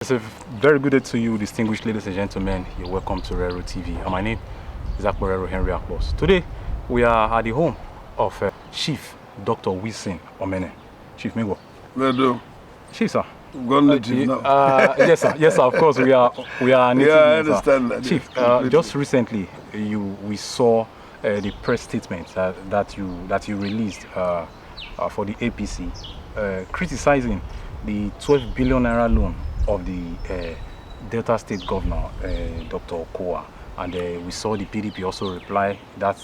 It's a very good day to you, distinguished ladies and gentlemen. You're welcome to Rero TV. And my name is Rero Henry Aklos. Today, we are at the home of Chief Dr. Wilson Omene. Chief Migo. Redo. Chief, sir. Yes, sir. Yes, sir. Of course, we are native. Yeah, I understand that. Chief, just recently, we saw the press statement that you released for the APC, criticizing the 12 billion naira loan of the Delta State Governor, Dr. Okowa, and we saw the PDP also reply that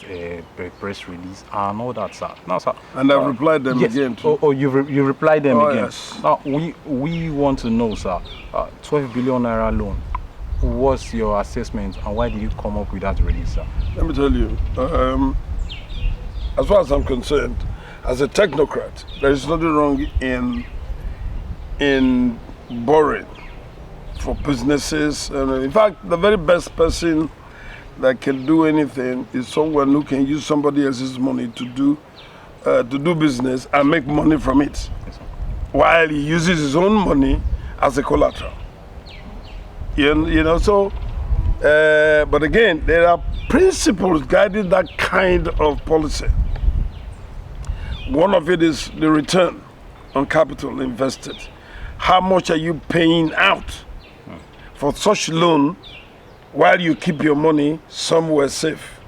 press release and all that, sir. Now, sir. And I've replied them again too. You replied them again. Yes. Now we want to know, sir. 12 billion naira loan. What's your assessment, and why did you come up with that release, sir? Let me tell you. As far as I'm concerned, as a technocrat, there is nothing wrong in borrowing for businesses. In fact, the very best person that can do anything is someone who can use somebody else's money to do business and make money from it, yes, while he uses his own money as a collateral. You know, so, but again, there are principles guiding that kind of policy. One of it is the return on capital invested. How much are you paying out for such loan while you keep your money somewhere safe?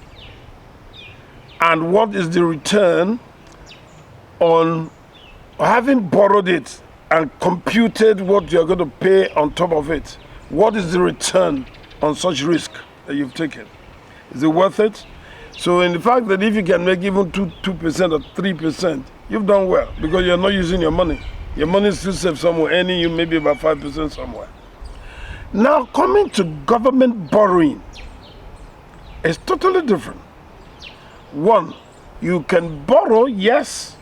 And what is the return on having borrowed it and computed what you're going to pay on top of it? What is the return on such risk that you've taken? Is it worth it? So in the fact that if you can make even 2% or 3%, you've done well, because you're not using your money. Your money is still safe somewhere, earning you maybe about 5% somewhere. Now, coming to government borrowing, it's totally different. One, you can borrow, yes,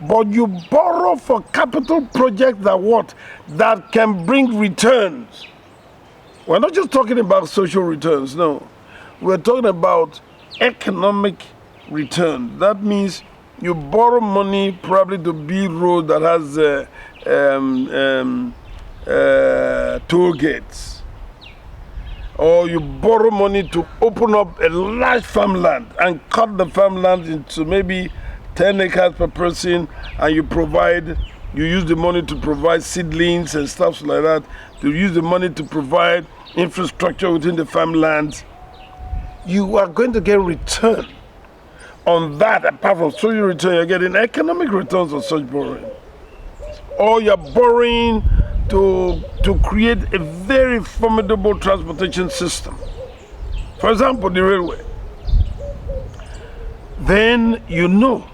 but you borrow for capital projects that can bring returns. We're not just talking about social returns, no. We're talking about economic return. That means you borrow money probably to build road that has toll gates, or you borrow money to open up a large farmland and cut the farmland into maybe 10 acres per person, and you use the money to provide seedlings and stuff like that, to use the money to provide infrastructure within the farmlands. You are going to get return on that. Apart from social return, you're getting economic returns on such borrowing. Or you're borrowing to create a very formidable transportation system. For example, the railway. Then you know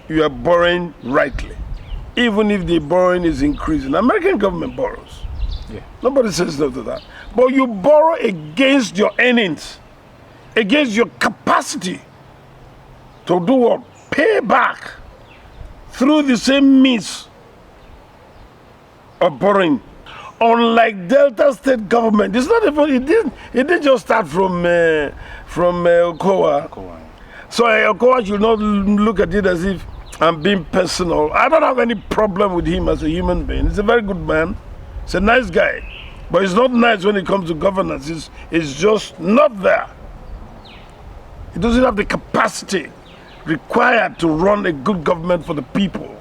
you are borrowing rightly, even if the borrowing is increasing. American government borrows. Yeah. Nobody says no to that. But you borrow against your earnings, against your capacity to do what? Pay back through the same means of borrowing. Unlike Delta State government, it's not even, it didn't just start from Okowa. So Okowa should not look at it as if I'm being personal. I don't have any problem with him as a human being. He's a very good man. He's a nice guy. But he's not nice when it comes to governance. It's just not there. He doesn't have the capacity required to run a good government for the people.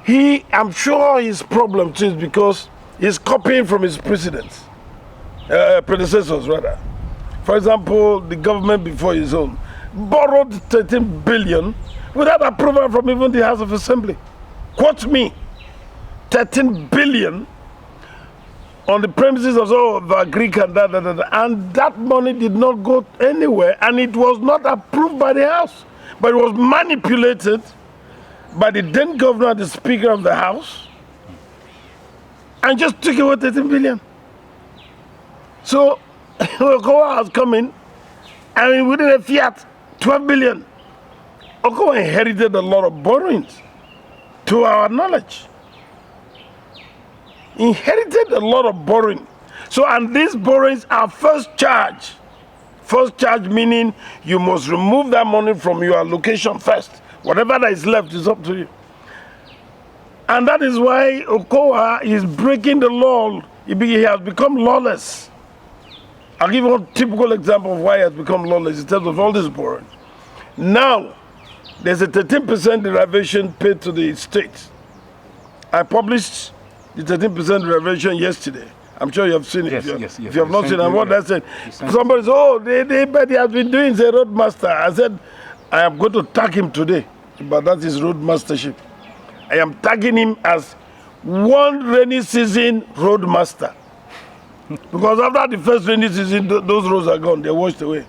I'm sure his problem too is because he's copying from his predecessors rather. For example, the government before his own borrowed 13 billion without approval from even the House of Assembly. Quote me, 13 billion on the premises of the Greek and and that money did not go anywhere, and it was not approved by the House, but it was manipulated by the then governor, the Speaker of the House, and just took away 13 billion. So Okowa has come in, and within a fiat, 12 billion. Okowa inherited a lot of borrowings, to our knowledge. Inherited a lot of borrowing. So, and these borrowings are first charge. First charge meaning you must remove that money from your allocation first. Whatever that is left is up to you. And that is why Okowa is breaking the law He has become lawless. I'll give you one typical example of why he has become lawless in terms of all this borrowing. Now, there's a 13% derivation paid to the state. I published the 13% derivation yesterday. I'm sure you have seen it. Yes. If you have not seen it, and what I said, somebody said, oh, but he has been doing the roadmaster. I said, I am going to tag him today, but that is roadmastership. I am tagging him as one rainy season roadmaster. Because after the first rainy season, those roads are gone, they're washed away.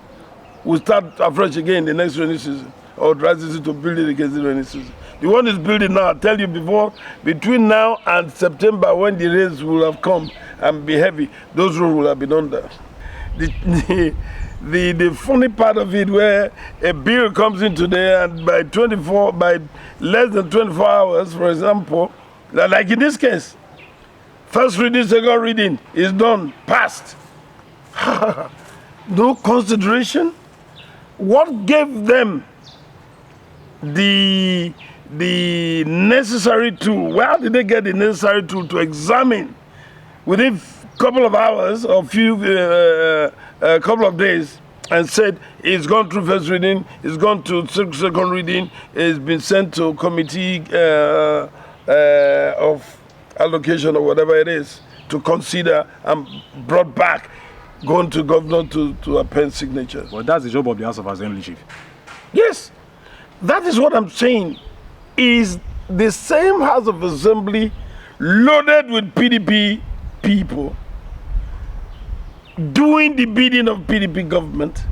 We'll start afresh again the next rainy season, or dry season to build it against the rainy season. The one is building now, I'll tell you before, between now and September, when the rains will have come and be heavy, those roads will have been under. The funny part of it, where a bill comes in today and by less than 24 hours, for example, like in this case, first reading, second reading is done, passed. No consideration. What gave them the necessary tool? Where did they get the necessary tool to examine within a couple of hours or a couple of days and said it's gone through first reading, it's gone to second reading, it's been sent to committee of allocation or whatever it is to consider and brought back, going to governor to append signatures? Well, that's the job of the House of Assembly, Chief. Yes, that is what I'm saying. Is the same House of Assembly loaded with PDP people doing the bidding of PDP government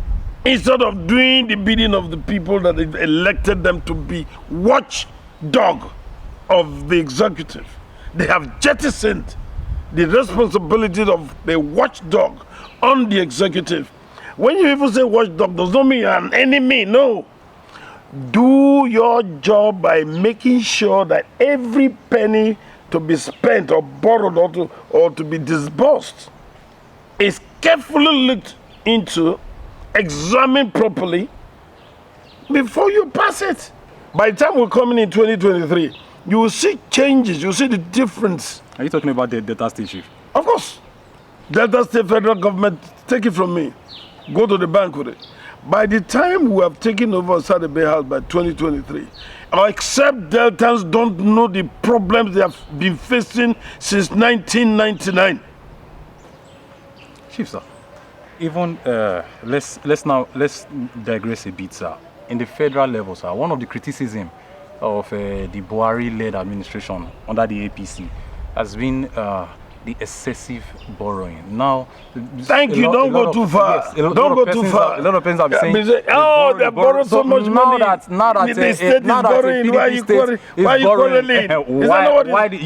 instead of doing the bidding of the people that elected them to be watchdog of the executive. They have jettisoned the responsibility of the watchdog on the executive. When you even say watchdog, does not mean you're an enemy, no. Do your job by making sure that every penny to be spent or borrowed or to be disbursed is carefully looked into, examined properly before you pass it. By the time we're coming in 2023, you will see changes, you will see the difference. Are you talking about the Delta State, Chief? Of course. Delta State federal government, take it from me. Go to the bank with it. By the time we have taken over Saturday Bay House by 2023, except Deltans don't know the problems they have been facing since 1999. Chief, sir, even let's digress a bit, sir. In the federal level, sir, one of the criticism of the Buhari-led administration under the APC has been the excessive borrowing. Now, thank you. Don't go too far. Yes, don't go too far. A lot of persons have been saying, oh, they borrowed so much money. Now that the state is borrowing, why are you quarreling? Why? Yes,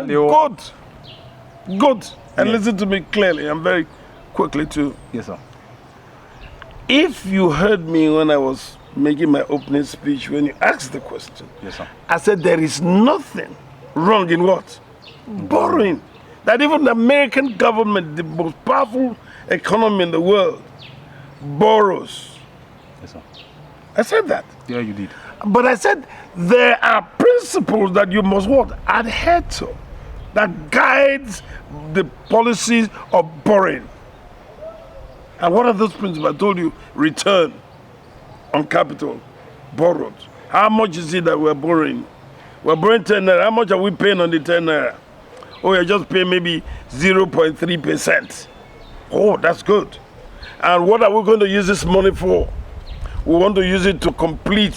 exactly. Good. And listen to me clearly. I'm very quickly too. Yes, sir. If you heard me when I was making my opening speech, when you asked the question, yes, sir, I said there is nothing wrong in what? Borrowing. That even the American government, the most powerful economy in the world, borrows. Yes, sir. I said that. Yeah, you did. But I said there are principles that you must what? Adhere to, that guides the policies of borrowing. And what are those principles? I told you, return on capital borrowed. How much is it that we're borrowing? We're borrowing 10 naira. How much are we paying on the 10 naira? Oh, you're just paying maybe 0.3%. Oh, that's good. And what are we going to use this money for? We want to use it to complete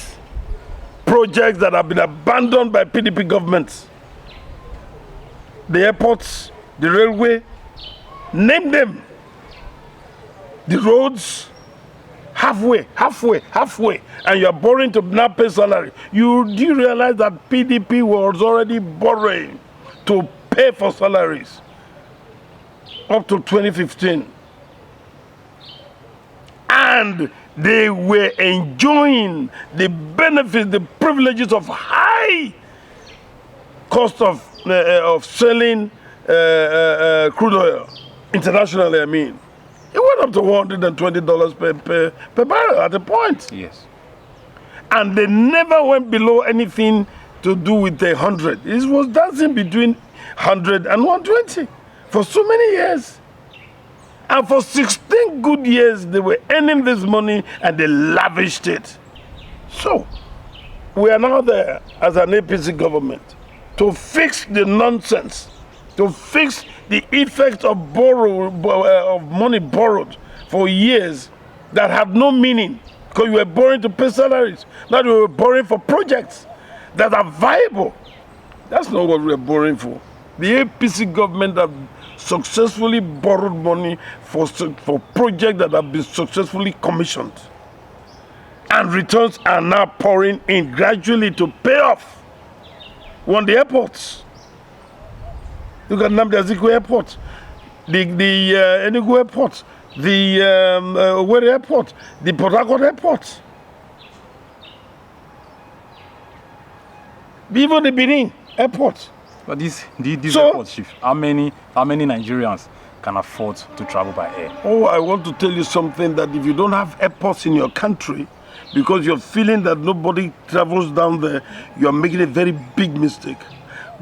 projects that have been abandoned by PDP governments. The airports, the railway, name them. The roads, halfway, and you're borrowing to now pay salary. Do you realize that PDP was already borrowing to pay for salaries up to 2015? And they were enjoying the benefits, the privileges of high cost of selling crude oil internationally, I mean. It went up to $120 per barrel at a point. Yes. And they never went below anything to do with 100. It was dancing between 100 and 120. for so many years. And for 16 good years, they were earning this money and they lavished it. So, we are now there as an APC government to fix the nonsense, to fix the effect of money borrowed for years that have no meaning, because you were borrowing to pay salaries. Now you were borrowing for projects that are viable. That's not what we are borrowing for. The APC government have successfully borrowed money for projects that have been successfully commissioned. And returns are now pouring in gradually to pay off. On the airports. Look at Nnamdi Azikiwe Airport, the Enugu Airport, the Owerri Airport, the Port Harcourt Airport. Even the Benin Airport. But this airport, Chief, how many Nigerians can afford to travel by air? Oh, I want to tell you something, that if you don't have airports in your country, because you're feeling that nobody travels down there, you're making a very big mistake.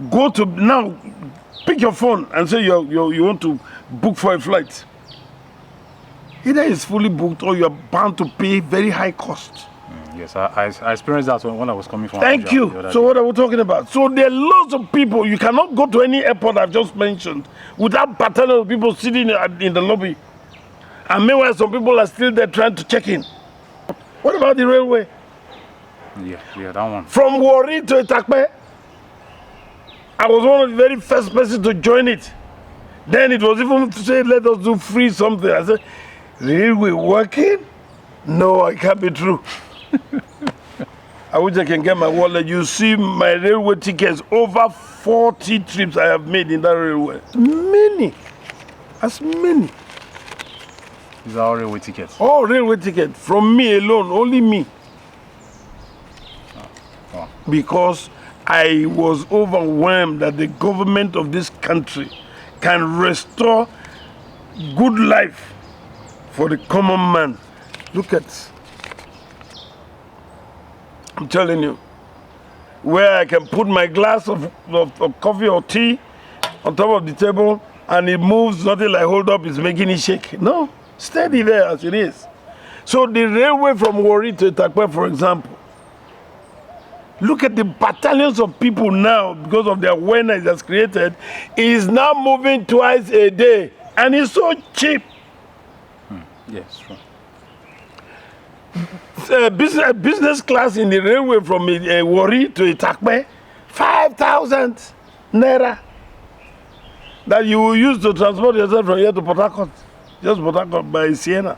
Go to now, pick your phone and say you want to book for a flight. Either it's fully booked or you're bound to pay very high cost. Yes, I experienced that when I was coming from Thank you. So what are we talking about? So there are lots of people. You cannot go to any airport I've just mentioned without battalion of people sitting in the lobby. And meanwhile, some people are still there trying to check in. What about the railway? Yeah, that one. From Warri to Itakpe, I was one of the very first persons to join it. Then it was even to say, let us do free something. I said, railway working? No, it can't be true. I wish I can get my wallet. You see my railway tickets, over 40 trips I have made in that railway. Many. As many. These are all railway tickets? All railway tickets. From me alone, only me. Oh. Because I was overwhelmed that the government of this country can restore good life for the common man. Look at, I'm telling you, where I can put my glass of coffee or tea on top of the table and it moves, nothing like hold up, it's making it shake. No, steady there as it is. So the railway from Warri to Itakpe, for example, look at the battalions of people now, because of the awareness that's created, is now moving twice a day. And it's so cheap. Yes, true. Business class in the railway from Warri to Itakpe, 5,000 naira that you will use to transport yourself from here to Port Harcourt, just Port Harcourt by Siena.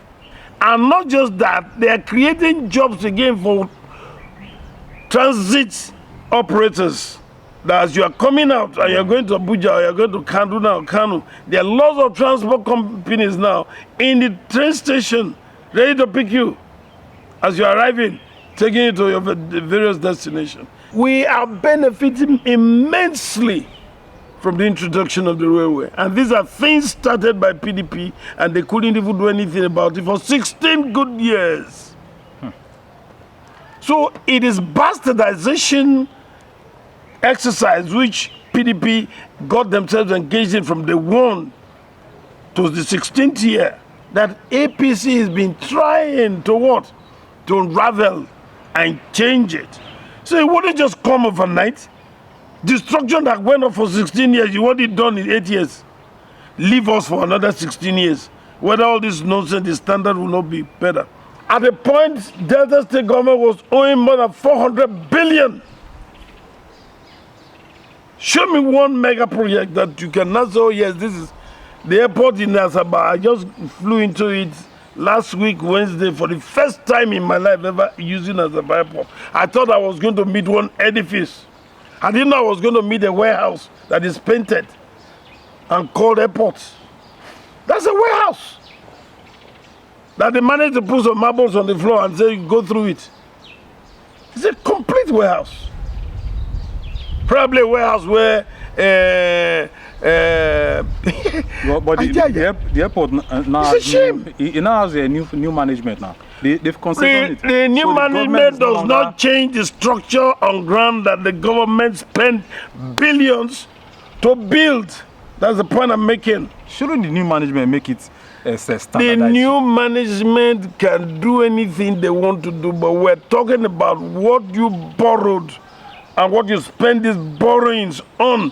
And not just that, they are creating jobs again for transit operators. That as you are coming out and you're going to Abuja or you're going to Kaduna or Kano, there are lots of transport companies now in the train station ready to pick you as you're arriving, taking you to your various destinations. We are benefiting immensely from the introduction of the railway. And these are things started by PDP and they couldn't even do anything about it for 16 good years. So it is bastardization exercise which PDP got themselves engaged in from the 1 to the 16th year that APC has been trying to what? To unravel and change it. So it wouldn't just come overnight. Destruction that went on for 16 years, you want it done in 8 years. Leave us for another 16 years. Whether all this nonsense, the standard will not be better. At a point, Delta State government was owing more than 400 billion. Show me one mega project that you can now say, oh yes, this is the airport in Asaba. I just flew into it last week, Wednesday, for the first time in my life ever using Asaba Airport. I thought I was going to meet one edifice. I didn't know I was going to meet a warehouse that is painted and called airport. That's a warehouse. That they managed to put some marbles on the floor and say, go through it. It's a complete warehouse. Probably a warehouse where but the airport now it's a shame. It now has a new management now. They've considered it. The new management does not change the structure on ground that the government spent billions to build. That's the point I'm making. Shouldn't the new management make it standardized? The new management can do anything they want to do, but we're talking about what you borrowed and what you spend these borrowings on.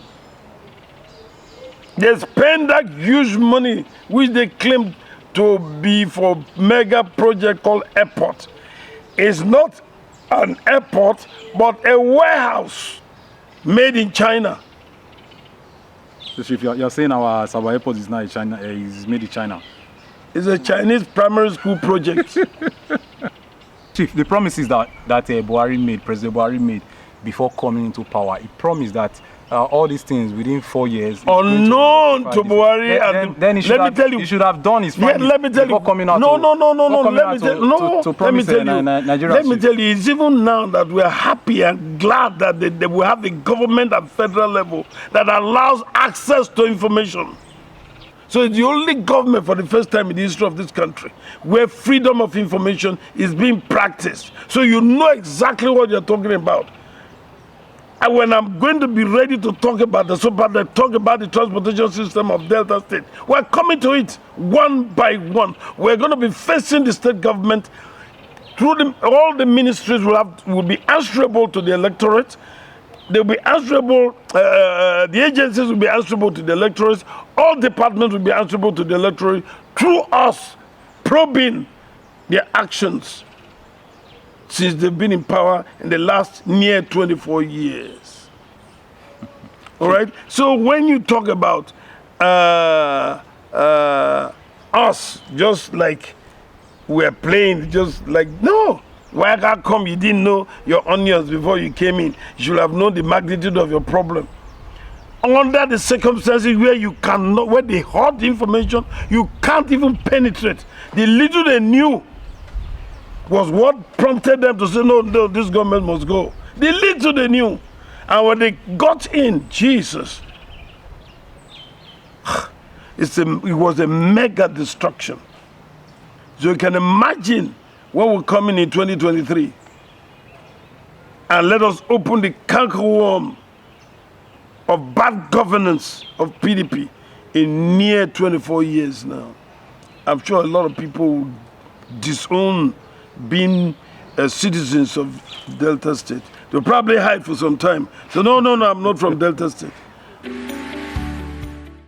They spend that huge money, which they claim to be for mega project called airport. It's not an airport, but a warehouse made in China. So Chief, you're saying our Sabah airport is not in China, is made in China? It's a Chinese primary school project. Chief, the promises that President Buhari made before coming into power, he promised that all these things within 4 years. Unknown to Buhari. Then he should have done his findings let me tell you. coming out. No. Let me tell you. Nigeria. Let me tell you. It's even now that we are happy and glad that they will have a government at federal level that allows access to information. So it's the only government for the first time in the history of this country where freedom of information is being practiced. So you know exactly what you're talking about. And when I'm going to be ready to talk about the transportation system of Delta State, we're coming to it one by one. We're going to be facing the state government through all the ministries will be answerable to the electorate. They'll be answerable. The agencies will be answerable to the electorate. All departments will be answerable to the electorate through us probing their actions since they've been in power in the last near 24 years. All right? So when you talk about us, just like we're playing, just like, no. Why how come you didn't know your onions before you came in? You should have known the magnitude of your problem. Under the circumstances where you cannot, where they hoard information, you can't even penetrate. The little they knew was what prompted them to say, no, this government must go. The little they knew. And when they got in, Jesus, it was a mega destruction. So you can imagine what will come in 2023. And let us open the cankerworm of bad governance of PDP in near 24 years now. I'm sure a lot of people will disown being citizens of Delta State. They'll probably hide for some time. So no, I'm not from Delta State.